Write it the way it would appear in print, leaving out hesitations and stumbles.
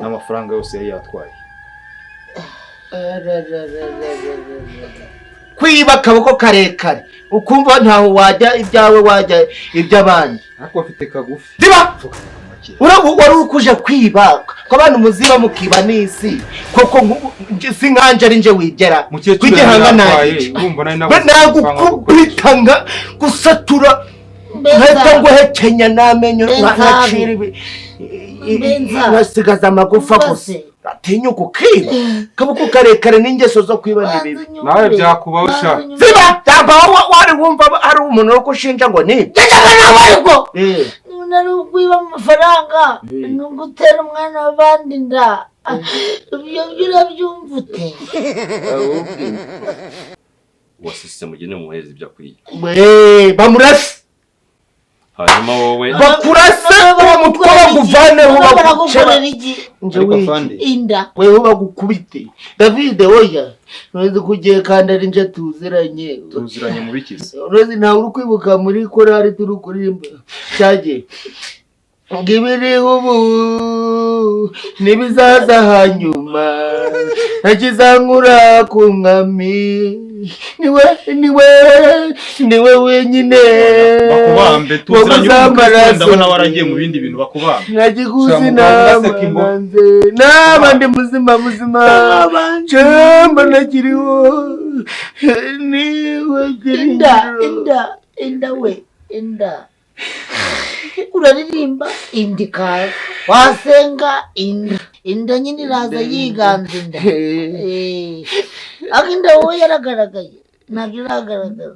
n'amafaranga yose yari yatwaye. Kwiba akaboko karekare ukumva ntaho wajya ibyawe wajya iby'abandi. Ariko afite kagufi. Ziba wari ukuje kwiba ko abantu muziba mukiba n'isi koko si nkanje ari nje wigera kwigihanga naje nagukubitanga gusatura nkahita ngo hekenya n'amenyo nkacira nkasigaza amagufa gusa atinyuka ukiba kaboko karekare n'ingeso zo kwiba n'ibibi nawe byakubaho sha ziba wari wumva hari umuntu wo kushinja ngo ni nari ukwiba amafaranga nugutera umwana w'abandi nda ibyo urabyumva ute wasise mugene muheza ibyo akwiye bamurase hanyuma wowe bakurase uwo mutwe baguvaneho baragukorera iki inda wewe bagukubite David oya nzi kugiye kandi ari nje tuziranye mu bikizi urozi ntawe uri kwibuka muri korari turi kuririmba cyaje ngibiri ubu nibizaza hanyuma nakizankura ku mwami niwe wenyine bakubambe tuziranye ndabona waragiye mu bindi bintu bakubambe nagiguzi n'abandi muzima chamba nakiriho niwe inda uraririmba indika wasenga inda nyine iraza yiganza inda akinda wowe yaragaragaye ntabwo iragaragara